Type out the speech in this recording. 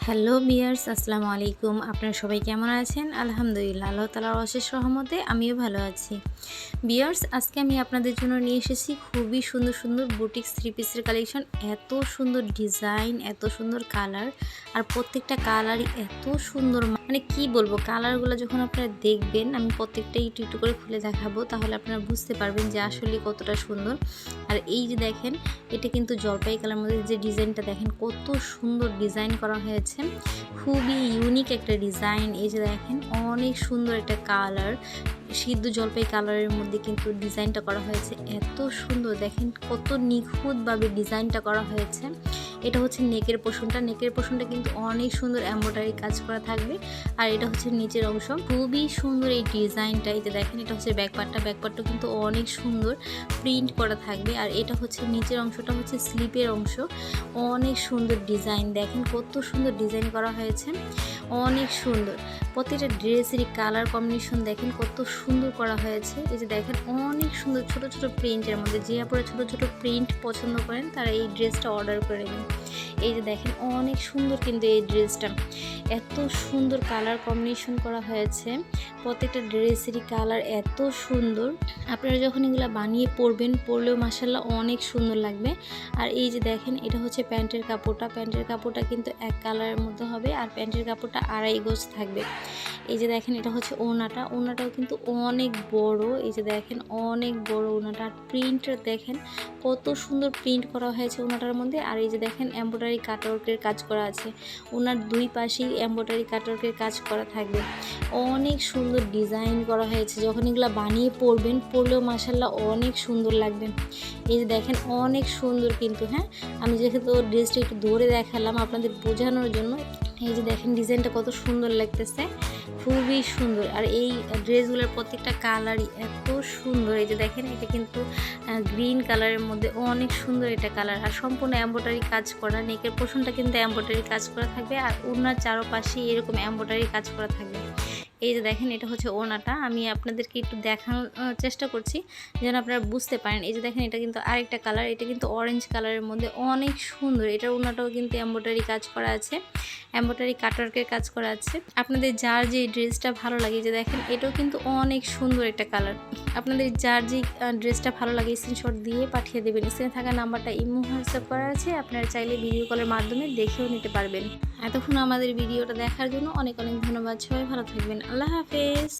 Hello viewers, আসসালামু আলাইকুম। আপনারা সবাই কেমন আছেন? আলহামদুলিল্লাহ, আল্লাহ তাআলার অশেষ রহমতে আমিও ভালো আছি। ভিউয়ার্স, আজকে আমি আপনাদের জন্য নিয়ে এসেছি খুবই সুন্দর সুন্দর বুটিক থ্রি পিসের কালেকশন। এত সুন্দর ডিজাইন, এত সুন্দর কালার, আর প্রত্যেকটা কালারই এত সুন্দর। মানে কি বলবো, কালারগুলো যখন আপনারা দেখবেন, আমি প্রত্যেকটাই একটু একটু করে খুলে দেখাবো, তাহলে আপনারা বুঝতে পারবেন যে আসলে কতটা সুন্দর। আর এই যে দেখেন, এটা কিন্তু জলপাই কালার মধ্যে যে ডিজাইনটা দেখেন, কত সুন্দর ডিজাইন করা হয়েছে। খুবই ইউনিক একটা ডিজাইন। এই যে দেখেন, অনেক সুন্দর একটা কালার, সিদ্ধ জলপাই কালারের মধ্যে কিন্তু ডিজাইনটা করা হয়েছে। এত সুন্দর দেখেন, কত নিখুঁতভাবে ডিজাইনটা করা হয়েছে। এটা হচ্ছে নেকের পোর্শনটা কিন্তু অনেক সুন্দর এমব্রয়ডারি কাজ করা থাকবে। আর এটা হচ্ছে নিচের অংশ, খুবই সুন্দর এই ডিজাইনটা। এই যে দেখেন, এটা হচ্ছে ব্যাকপার্টটা কিন্তু অনেক সুন্দর প্রিন্ট করা থাকবে। আর এটা হচ্ছে নিচের অংশটা হচ্ছে স্লিপের অংশ। অনেক সুন্দর ডিজাইন, দেখেন কত সুন্দর ডিজাইন করা হয়েছে, অনেক সুন্দর। প্রতিটা ড্রেসেরই কালার কম্বিনেশন দেখেন কত সুন্দর করা হয়েছে। এই যে দেখেন, অনেক সুন্দর ছোট ছোট প্রিন্টের মধ্যে, যে আপনারা ছোট ছোট প্রিন্ট পছন্দ করেন তারা এই ড্রেসটা অর্ডার করে নেবেন। এই যে দেখেন, অনেক সুন্দর কিন্তু এই ড্রেসটা, এত সুন্দর কালার কম্বিনেশন করা হয়েছে। প্রত্যেকটা ড্রেসেরই কালার এত সুন্দর, আপনারা যখন এগুলো বানিয়ে পরলেও মাশাআল্লাহ অনেক সুন্দর লাগবে। আর এই যে দেখেন, এটা হচ্ছে প্যান্টের কাপড়টা কিন্তু এক কালারের মধ্যে হবে, আর প্যান্টের কাপড়টা 2.5 গজ থাকবে। এই যে দেখেন, এটা হচ্ছে ওড়নাটাও কিন্তু অনেক বড়। এই যে দেখেন, অনেক বড় ওড়নাটা। আর প্রিন্টটা দেখেন কত সুন্দর প্রিন্ট করা হয়েছে ওড়নাটার মধ্যে। আর এই যে দেখেন, এমব্রয়ডারি কাটওয়ার্কের কাজ করা আছে। ওনার দুই পাশেই এমব্রয়ডারি কাটওয়ার্কের কাজ করা থাকবে। অনেক সুন্দর ডিজাইন করা হয়েছে, যখন এগুলো বানিয়ে পরলেও মাশাআল্লাহ অনেক সুন্দর লাগবে। এই যে দেখেন, অনেক সুন্দর কিন্তু। হ্যাঁ, আমি যেহেতু ড্রেসটা একটু ধরে দেখালাম আপনাদের বোঝানোর জন্য। এই যে দেখেন, ডিজাইনটা কত সুন্দর লাগতেছে, খুবই সুন্দর। আর এই ড্রেসগুলোর প্রত্যেকটা কালারই এত সুন্দর। এই যে দেখেন, এটা কিন্তু গ্রিন কালারের মধ্যে অনেক সুন্দর এটা কালার। আর সম্পূর্ণ এমব্রয়ডারি কাজ করা, নেকের পোর্শনটা কিন্তু এমব্রয়ডারি কাজ করা থাকবে, আর ওড়নার চারপাশে এরকম এমব্রয়ডারি কাজ করা থাকবে। এই যে দেখেন, এটা হচ্ছে ওড়নাটা। আমি আপনাদেরকে একটু দেখানোর চেষ্টা করছি যেন আপনারা বুঝতে পারেন। এই যে দেখেন, এটা কিন্তু আরেকটা কালার, এটা কিন্তু অরেঞ্জ কালারের মধ্যে অনেক সুন্দর। এটার ওড়নাটাও কিন্তু এমব্রয়ডারি কাজ করা আছে, এমব্রয়ডারি কাটওয়ার্কের কাজ করা আছে। আপনাদের যার যে ড্রেসটা ভালো লাগে, যে দেখেন, এটাও কিন্তু অনেক সুন্দর একটা কালার। আপনাদের যার যে ড্রেসটা ভালো লাগে স্ক্রিনশট দিয়ে পাঠিয়ে দেবেন। স্ক্রিনে থাকা নাম্বারটা ইমো হোয়াটসঅ্যাপ করা আছে, আপনারা চাইলে ভিডিও কলের মাধ্যমে দেখেও নিতে পারবেন। এতক্ষণ আমাদের ভিডিওটা দেখার জন্য অনেক অনেক ধন্যবাদ। সবাই ভালো থাকবেন। আল্লাহ হাফেজ।